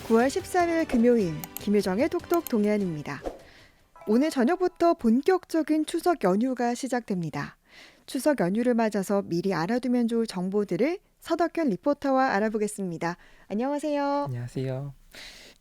9월 14일 금요일 김효정의 톡톡 동해안입니다. 오늘 저녁부터 본격적인 추석 연휴가 시작됩니다. 추석 연휴를 맞아서 미리 알아두면 좋을 정보들을 서덕현 리포터와 알아보겠습니다. 안녕하세요. 안녕하세요.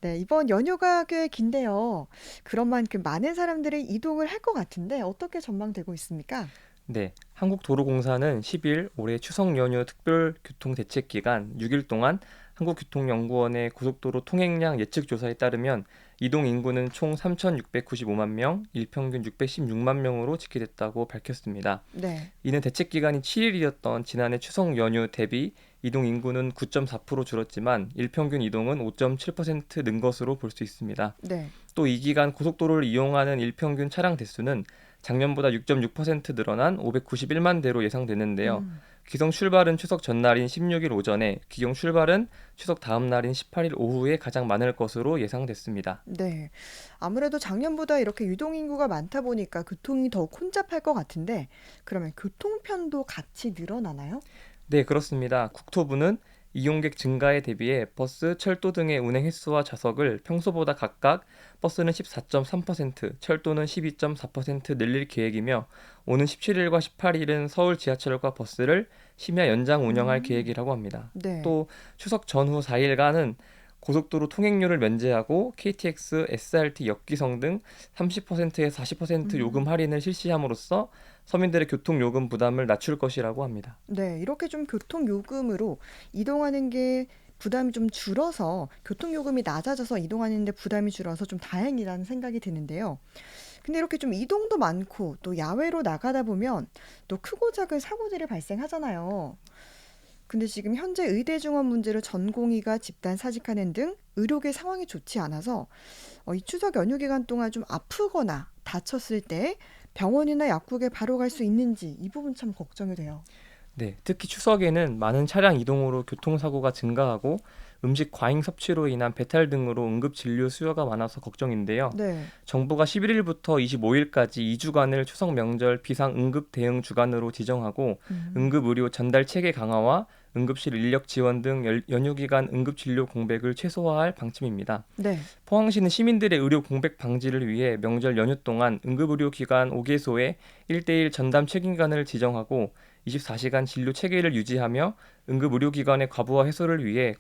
네, 이번 연휴가 꽤 긴데요. 그런 만큼 많은 사람들이 이동을 할 것 같은데 어떻게 전망되고 있습니까? 네, 한국도로공사는 10일 올해 추석 연휴 특별교통대책기간 6일 동안 한국교통연구원의 고속도로 통행량 예측 조사에 따르면 이동 인구는 총 3,695만 명, 일평균 616만 명으로 집계됐다고 밝혔습니다. 네. 이는 대책 기간이 7일이었던 지난해 추석 연휴 대비 이동 인구는 9.4% 줄었지만 일평균 이동은 5.7% 는 것으로 볼 수 있습니다. 네. 또 이 기간 고속도로를 이용하는 일평균 차량 대수는 작년보다 6.6% 늘어난 591만 대로 예상되는데요. 음. 기성 출발은 추석 전날인 16일 오전에, 기경 출발은 추석 다음 날인 18일 오후에 가장 많을 것으로 예상됐습니다. 네. 아무래도 작년보다 이렇게 유동인구가 많다 보니까 교통이 더욱 혼잡할 것 같은데, 그러면 교통편도 같이 늘어나나요? 네, 그렇습니다. 국토부는 이용객 증가에 대비해 버스, 철도 등의 운행 횟수와 좌석을 평소보다 각각 버스는 14.3%, 철도는 12.4% 늘릴 계획이며 오는 17일과 18일은 서울 지하철과 버스를 심야 연장 운영할 음. 계획이라고 합니다. 네. 또 추석 전후 4일간은 고속도로 통행료를 면제하고 KTX, SRT 역기성 등 30%에서 40% 요금 음. 할인을 실시함으로써 서민들의 교통요금 부담을 낮출 것이라고 합니다. 네. 이렇게 좀 교통요금으로 이동하는 게 부담이 좀 줄어서 교통요금이 낮아져서 이동하는 데 부담이 줄어서 좀 다행이라는 생각이 드는데요. 근데 이렇게 좀 이동도 많고 또 야외로 나가다 보면 또 크고 작은 사고들이 발생하잖아요. 근데 지금 현재 의대 증원 문제로 전공의가 집단 사직하는 등 의료계 상황이 좋지 않아서 이 추석 연휴 기간 동안 좀 아프거나 다쳤을 때 병원이나 약국에 바로 갈 수 있는지 이 부분 참 걱정이 돼요. 네, 특히 추석에는 많은 차량 이동으로 교통사고가 증가하고 음식 과잉 섭취로 인한 배탈 등으로 응급 진료 수요가 많아서 걱정인데요. 네. 정부가 11일부터 25일까지 2주간을 추석 명절 비상 응급 대응 주간으로 지정하고 음. 응급 의료 전달 체계 강화와 응급실 인력 지원 등 연휴 기간 응급 진료 공백을 최소화할 방침입니다. 네. 포항시는 시민들의 의료 공백 방지를 위해 명절 연휴 동안 응급의료기관 5개소에 1대1 전담 책임관을 지정하고 24시간 진료 체계를 유지하며 응급의료기관의 과부하 해소를 위해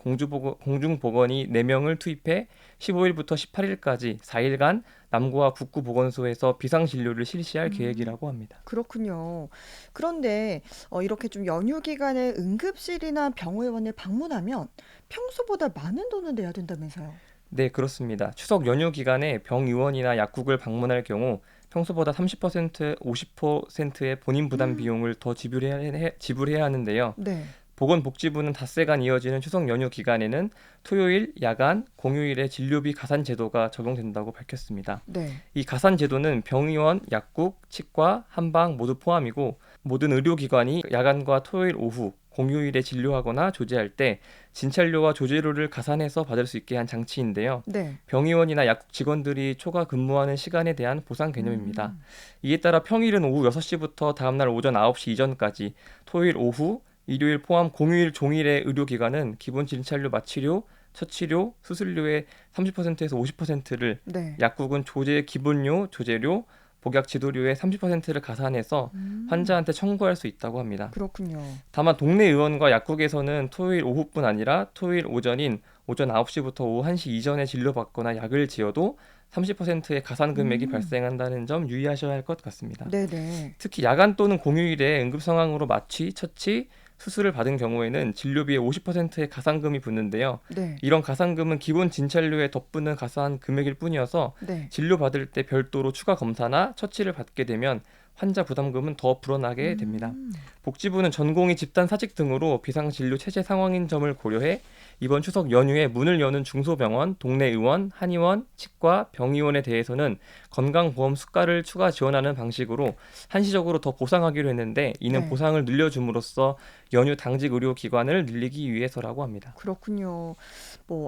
공중보건의 4명을 투입해 15일부터 18일까지 4일간 남구와 북구보건소에서 비상진료를 실시할 음. 계획이라고 합니다. 그렇군요. 그런데 이렇게 좀 연휴 기간에 응급실이나 병원을 방문하면 평소보다 많은 돈을 내야 된다면서요. 네, 그렇습니다. 추석 연휴 기간에 병의원이나 약국을 방문할 경우 평소보다 30%, 50%의 본인 부담 음. 비용을 더 지불해야 하는데요. 네. 보건복지부는 닷새간 이어지는 추석 연휴 기간에는 토요일, 야간, 공휴일에 진료비 가산 제도가 적용된다고 밝혔습니다. 네. 이 가산 제도는 병의원, 약국, 치과, 한방 모두 포함이고 모든 의료기관이 야간과 토요일 오후, 공휴일에 진료하거나 조제할 때 진찰료와 조제료를 가산해서 받을 수 있게 한 장치인데요. 네. 병의원이나 약국 직원들이 초과 근무하는 시간에 대한 보상 개념입니다. 음. 이에 따라 평일은 오후 6시부터 다음날 오전 9시 이전까지, 토요일 오후, 일요일 포함 공휴일 종일의 의료기관은 기본 진찰료, 마취료, 처치료, 수술료의 30%에서 50%를, 네. 약국은 조제 기본료, 조제료, 복약 지도료의 30%를 가산해서 음. 환자한테 청구할 수 있다고 합니다. 그렇군요. 다만 동네 의원과 약국에서는 토요일 오후뿐 아니라 토요일 오전인 오전 9시부터 오후 1시 이전에 진료받거나 약을 지어도 30%의 가산 금액이 음. 발생한다는 점 유의하셔야 할 것 같습니다. 네네. 특히 야간 또는 공휴일에 응급 상황으로 마취, 처치, 수술을 받은 경우에는 진료비의 50%의 가산금이 붙는데요. 네. 이런 가산금은 기본 진찰료에 덧붙는 가산 금액일 뿐이어서 네. 진료받을 때 별도로 추가 검사나 처치를 받게 되면 환자 부담금은 더 불어나게 됩니다. 음. 복지부는 전공의 집단 사직 등으로 비상진료 체제 상황인 점을 고려해 이번 추석 연휴에 문을 여는 중소병원, 동네 의원, 한의원, 치과, 병의원에 대해서는 건강보험 수가를 추가 지원하는 방식으로 한시적으로 더 보상하기로 했는데, 이는 네. 보상을 늘려줌으로써 연휴 당직 의료기관을 늘리기 위해서라고 합니다. 그렇군요.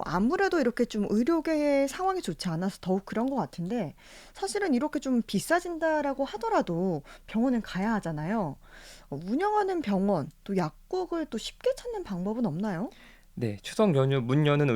아무래도 이렇게 좀 의료계의 상황이 좋지 않아서 더욱 그런 것 같은데 사실은 이렇게 좀 비싸진다라고 하더라도 병원은 가야 하잖아요. 운영하는 병원 또 약국을 또 쉽게 찾는 방법은 없나요? 네, 추석 연휴 문 여는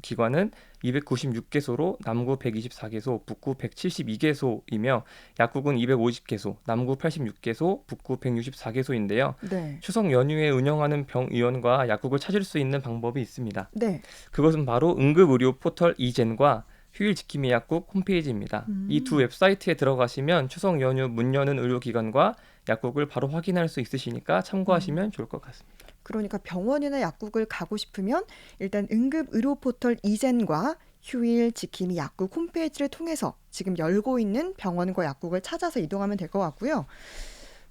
기관은 296개소로 남구 124개소, 북구 172개소이며 약국은 250개소, 남구 86개소, 북구 164개소인데요. 네. 추석 연휴에 운영하는 병의원과 약국을 찾을 수 있는 방법이 있습니다. 네. 그것은 바로 응급의료 포털 이젠과 휴일 지킴이 약국 홈페이지입니다. 이 두 음. 웹사이트에 들어가시면 추석 연휴 문 여는 의료기관과 약국을 바로 확인할 수 있으시니까 음. 참고하시면 좋을 것 같습니다. 그러니까 병원이나 약국을 가고 싶으면 일단 응급의료 포털 이젠과 휴일 지킴이 약국 홈페이지를 통해서 지금 열고 있는 병원과 약국을 찾아서 이동하면 될 것 같고요.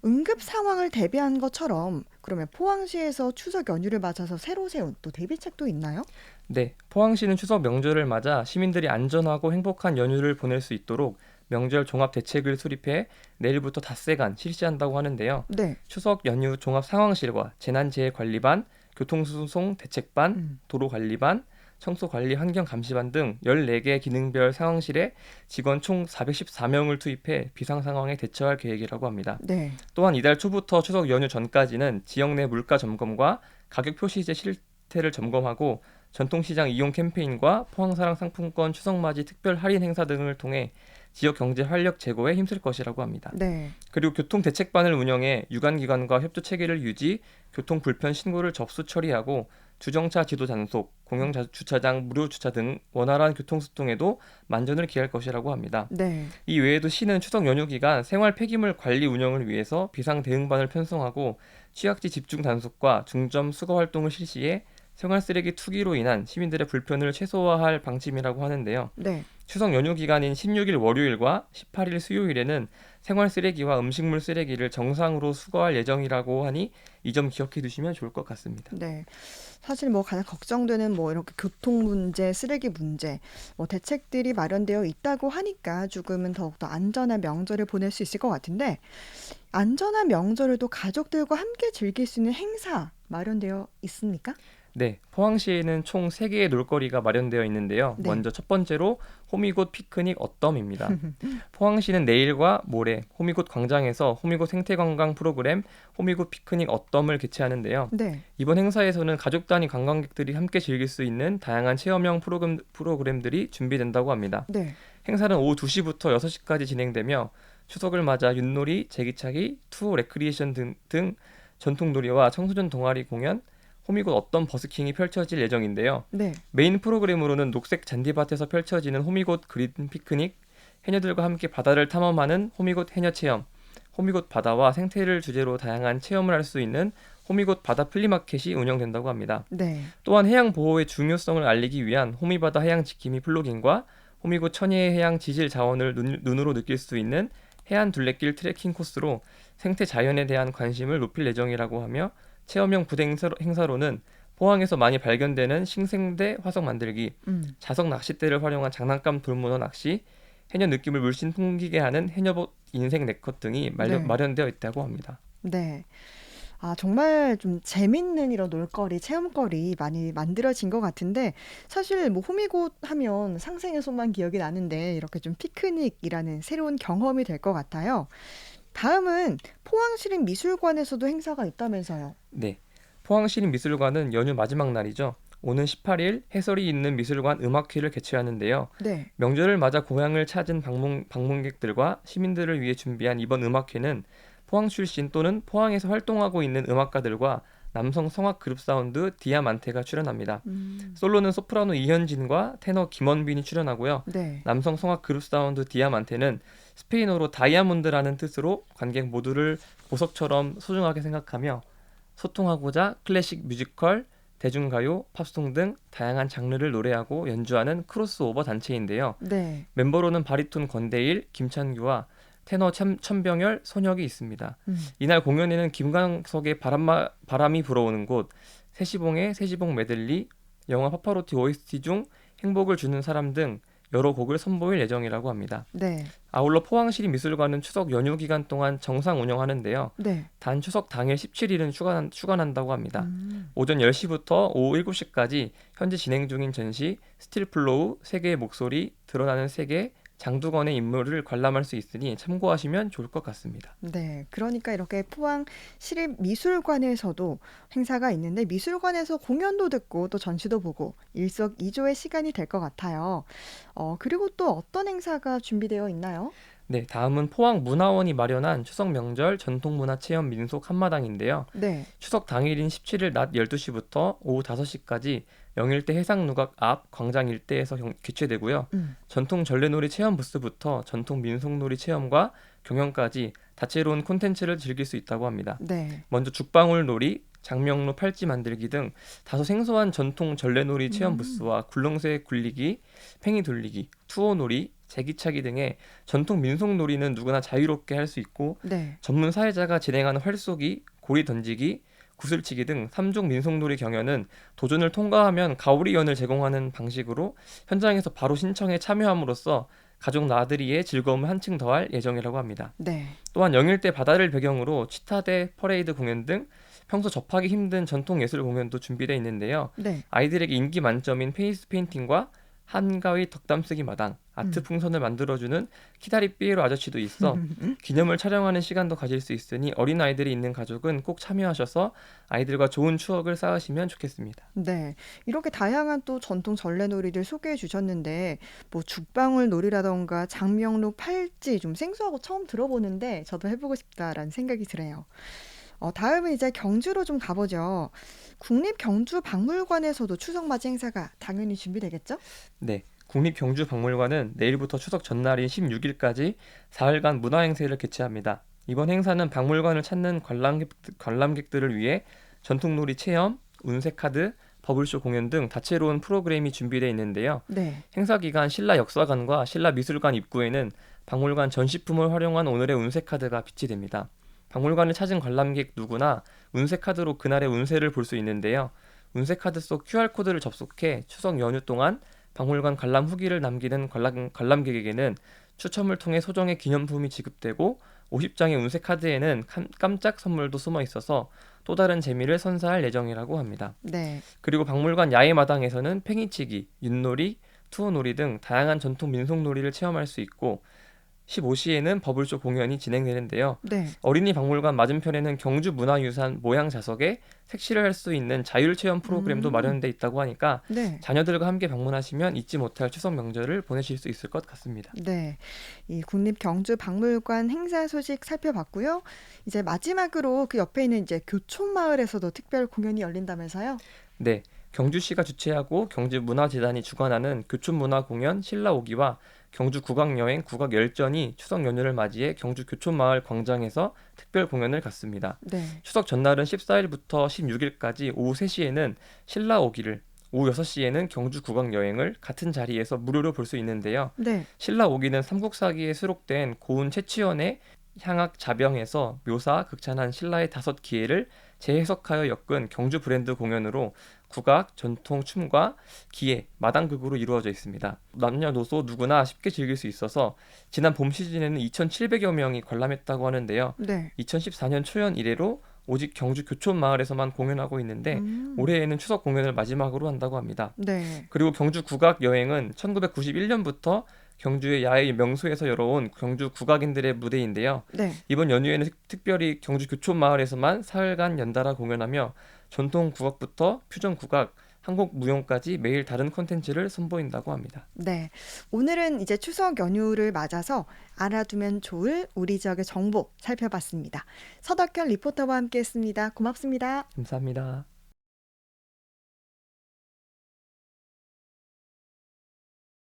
응급 상황을 대비한 것처럼 그러면 포항시에서 추석 연휴를 맞아서 새로 세운 또 대비책도 있나요? 네, 포항시는 추석 명절을 맞아 시민들이 안전하고 행복한 연휴를 보낼 수 있도록 명절 종합 대책을 수립해 내일부터 닷새간 실시한다고 하는데요. 네. 추석 연휴 종합 상황실과 재난재해관리반, 교통소송 대책반, 음. 도로관리반, 청소관리 환경감시반 등 14개 기능별 상황실에 직원 총 414명을 투입해 비상 상황에 대처할 계획이라고 합니다. 네. 또한 이달 초부터 추석 연휴 전까지는 지역 내 물가 점검과 가격 표시제 실태를 점검하고 전통시장 이용 캠페인과 포항사랑 상품권 추석맞이 특별 할인 행사 등을 통해 지역 경제 활력 제고에 힘쓸 것이라고 합니다. 네. 그리고 교통대책반을 운영해 유관기관과 협조 체계를 유지, 교통 불편 신고를 접수 처리하고 주정차 지도 단속, 공영 주차장 무료 주차 등 원활한 교통소통에도 만전을 기할 것이라고 합니다. 네. 이 외에도 시는 추석 연휴 기간 생활 폐기물 관리 운영을 위해서 비상 대응반을 편성하고 취약지 집중 단속과 중점 수거 활동을 실시해 생활 쓰레기 투기로 인한 시민들의 불편을 최소화할 방침이라고 하는데요. 네. 추석 연휴 기간인 16일 월요일과 18일 수요일에는 생활 쓰레기와 음식물 쓰레기를 정상으로 수거할 예정이라고 하니 이 점 기억해 두시면 좋을 것 같습니다. 네. 사실 뭐 가장 걱정되는 뭐 이렇게 교통 문제, 쓰레기 문제, 뭐 대책들이 마련되어 있다고 하니까 조금은 더욱더 안전한 명절을 보낼 수 있을 것 같은데 안전한 명절을 또 가족들과 함께 즐길 수 있는 행사 마련되어 있습니까? 네, 포항시에는 총 3개의 놀거리가 마련되어 있는데요. 네. 먼저 첫 번째로 호미곶 피크닉 어덤입니다. 포항시는 내일과 모레 호미곶 광장에서 호미곶 생태관광 프로그램 호미곶 피크닉 어덤을 개최하는데요. 네. 이번 이번 행사에서는 가족 단위 관광객들이 함께 즐길 수 있는 다양한 체험형 프로그램들이 준비된다고 합니다. 네. 행사는 오후 2시부터 6시까지 진행되며 추석을 맞아 윷놀이, 제기차기, 투어 레크리에이션 등 전통놀이와 청소년 동아리 공연, 호미곶 어떤 버스킹이 펼쳐질 예정인데요. 네. 메인 프로그램으로는 녹색 잔디밭에서 펼쳐지는 호미곶 그린 피크닉, 해녀들과 함께 바다를 탐험하는 호미곶 해녀 체험, 호미곶 바다와 생태를 주제로 다양한 체험을 할 수 있는 호미곶 바다 플리마켓이 운영된다고 합니다. 네. 또한 해양 보호의 중요성을 알리기 위한 호미바다 해양 지킴이 플로깅과 호미곶 천혜의 해양 지질 자원을 눈으로 느낄 수 있는 해안 둘레길 트레킹 코스로 생태 자연에 대한 관심을 높일 예정이라고 하며 체험형 부대 행사로는 포항에서 많이 발견되는 싱생대 화석 만들기, 자석 낚싯대를 활용한 장난감 돌문어 낚시, 해녀 느낌을 물씬 풍기게 하는 해녀봇 인생 네컷 등이 네. 마련되어 있다고 합니다. 네. 아, 정말 좀 재밌는 이런 놀거리, 체험거리 많이 만들어진 것 같은데, 사실 뭐 호미곶 하면 상생의 손만 기억이 나는데, 이렇게 좀 피크닉이라는 새로운 경험이 될 것 같아요. 다음은 포항시립미술관에서도 행사가 있다면서요. 네, 포항시립미술관은 연휴 마지막 날이죠. 오는 18일 해설이 있는 미술관 음악회를 개최하는데요. 네. 명절을 맞아 고향을 찾은 방문객들과 시민들을 위해 준비한 이번 음악회는 포항 출신 또는 포항에서 활동하고 있는 음악가들과 남성 성악 그룹 사운드 디아만테가 출연합니다. 솔로는 소프라노 이현진과 테너 김원빈이 출연하고요. 네. 남성 성악 그룹 사운드 디아만테는 스페인어로 다이아몬드라는 뜻으로 관객 모두를 보석처럼 소중하게 생각하며 소통하고자 클래식 뮤지컬, 대중가요, 팝송 등 다양한 장르를 노래하고 연주하는 크로스오버 단체인데요. 네. 멤버로는 바리톤 권대일, 김찬규와 테너 천병열, 손혁이 있습니다. 음. 이날 공연에는 김광석의 바람이 불어오는 곳, 세시봉의 세시봉 메들리, 영화 파파로티 OST 중 행복을 주는 사람 등 여러 곡을 선보일 예정이라고 합니다. 네. 아울러 포항시립미술관은 추석 연휴 기간 동안 정상 운영하는데요. 네. 단 추석 당일 17일은 휴관한다고 합니다. 음. 오전 10시부터 오후 7시까지 현재 진행 중인 전시 스틸플로우, 세계의 목소리, 드러나는 세계, 장두건의 인물을 관람할 수 있으니 참고하시면 좋을 것 같습니다. 네, 그러니까 이렇게 포항 시립미술관에서도 행사가 있는데 미술관에서 공연도 듣고 또 전시도 보고 일석이조의 시간이 될 것 같아요. 그리고 또 어떤 행사가 준비되어 있나요? 네, 다음은 포항문화원이 마련한 추석 명절 전통문화체험 민속 한마당인데요. 네. 추석 당일인 17일 낮 12시부터 오후 5시까지 영일대 해상누각 앞 광장 일대에서 개최되고요. 음. 전통 전래놀이 체험 부스부터 전통 민속놀이 체험과 경연까지 다채로운 콘텐츠를 즐길 수 있다고 합니다. 네. 먼저 죽방울 놀이, 장명로 팔찌 만들기 등 다소 생소한 전통 전래놀이 체험 부스와 굴렁쇠 굴리기, 팽이 돌리기, 투어놀이, 제기차기 등의 전통 민속놀이는 누구나 자유롭게 할 수 있고 네. 전문 사회자가 진행하는 활쏘기, 고리 던지기, 구슬치기 등 3종 민속놀이 경연은 도전을 통과하면 가오리연을 제공하는 방식으로 현장에서 바로 신청해 참여함으로써 가족 나들이의 즐거움을 한층 더할 예정이라고 합니다. 네. 또한 영일대 바다를 배경으로 치타대 퍼레이드 공연 등 평소 접하기 힘든 전통 예술 공연도 준비되어 있는데요. 네. 아이들에게 인기 만점인 페이스 페인팅과 한가위 덕담쓰기 마당, 아트 음. 풍선을 만들어주는 키다리 삐에로 아저씨도 있어 기념을 촬영하는 시간도 가질 수 있으니 어린아이들이 있는 가족은 꼭 참여하셔서 아이들과 좋은 추억을 쌓으시면 좋겠습니다. 네. 이렇게 다양한 또 전통 전래놀이를 소개해 주셨는데 뭐 죽방울 놀이라던가 장명로 팔찌 좀 생소하고 처음 들어보는데 저도 해보고 싶다라는 생각이 드네요. 다음은 이제 경주로 좀 가보죠. 국립경주박물관에서도 추석맞이 행사가 당연히 준비되겠죠? 네, 국립경주박물관은 내일부터 추석 전날인 16일까지 4일간 문화행사를 개최합니다. 이번 행사는 박물관을 찾는 관람객들을 위해 전통놀이 체험, 운세카드, 버블쇼 공연 등 다채로운 프로그램이 준비되어 있는데요. 네. 행사 기간 신라 역사관과 신라 미술관 입구에는 박물관 전시품을 활용한 오늘의 운세카드가 비치됩니다. 박물관을 찾은 관람객 누구나 운세카드로 그날의 운세를 볼 수 있는데요. 운세카드 속 QR코드를 접속해 추석 연휴 동안 박물관 관람 후기를 남기는 관람객에게는 추첨을 통해 소정의 기념품이 지급되고 50장의 운세카드에는 깜짝 선물도 숨어 있어서 또 다른 재미를 선사할 예정이라고 합니다. 네. 그리고 박물관 야외마당에서는 팽이치기, 윷놀이, 투어놀이 등 다양한 전통 민속놀이를 체험할 수 있고 15시에는 버블쇼 공연이 진행되는데요. 네. 어린이 박물관 맞은편에는 경주문화유산 모양 자석에 색칠을 할 수 있는 자율체험 프로그램도 음. 마련돼 있다고 하니까 네. 자녀들과 함께 방문하시면 잊지 못할 추석 명절을 보내실 수 있을 것 같습니다. 네. 이 국립경주박물관 행사 소식 살펴봤고요. 이제 마지막으로 그 옆에 있는 이제 교촌마을에서도 특별 공연이 열린다면서요? 네, 경주시가 주최하고 경주문화재단이 주관하는 교촌문화공연 신라오기와 경주 국악여행 국악열전이 추석 연휴를 맞이해 경주 교촌마을 광장에서 특별 공연을 갖습니다. 네. 추석 전날은 14일부터 16일까지 오후 3시에는 신라오기를, 오후 6시에는 경주 국악여행을 같은 자리에서 무료로 볼 수 있는데요. 네. 신라오기는 삼국사기에 수록된 고운 최치원의 향악 자병에서 묘사 극찬한 신라의 5기회를 재해석하여 엮은 경주 브랜드 공연으로 국악, 전통, 춤과 기예, 마당극으로 이루어져 있습니다. 남녀노소 누구나 쉽게 즐길 수 있어서 지난 봄 시즌에는 2,700여 명이 관람했다고 하는데요. 네. 2014년 초연 이래로 오직 경주 교촌 마을에서만 공연하고 있는데 올해에는 추석 공연을 마지막으로 한다고 합니다. 네. 그리고 경주 국악 여행은 1991년부터 경주의 야외 명소에서 열어온 경주 국악인들의 무대인데요. 네. 이번 연휴에는 특별히 경주 교촌 마을에서만 사흘간 연달아 공연하며 전통 국악부터 퓨전 국악, 한국 무용까지 매일 다른 콘텐츠를 선보인다고 합니다. 네. 오늘은 이제 추석 연휴를 맞아서 알아두면 좋을 우리 지역의 정보 살펴봤습니다. 서덕현 리포터와 함께했습니다. 고맙습니다. 감사합니다.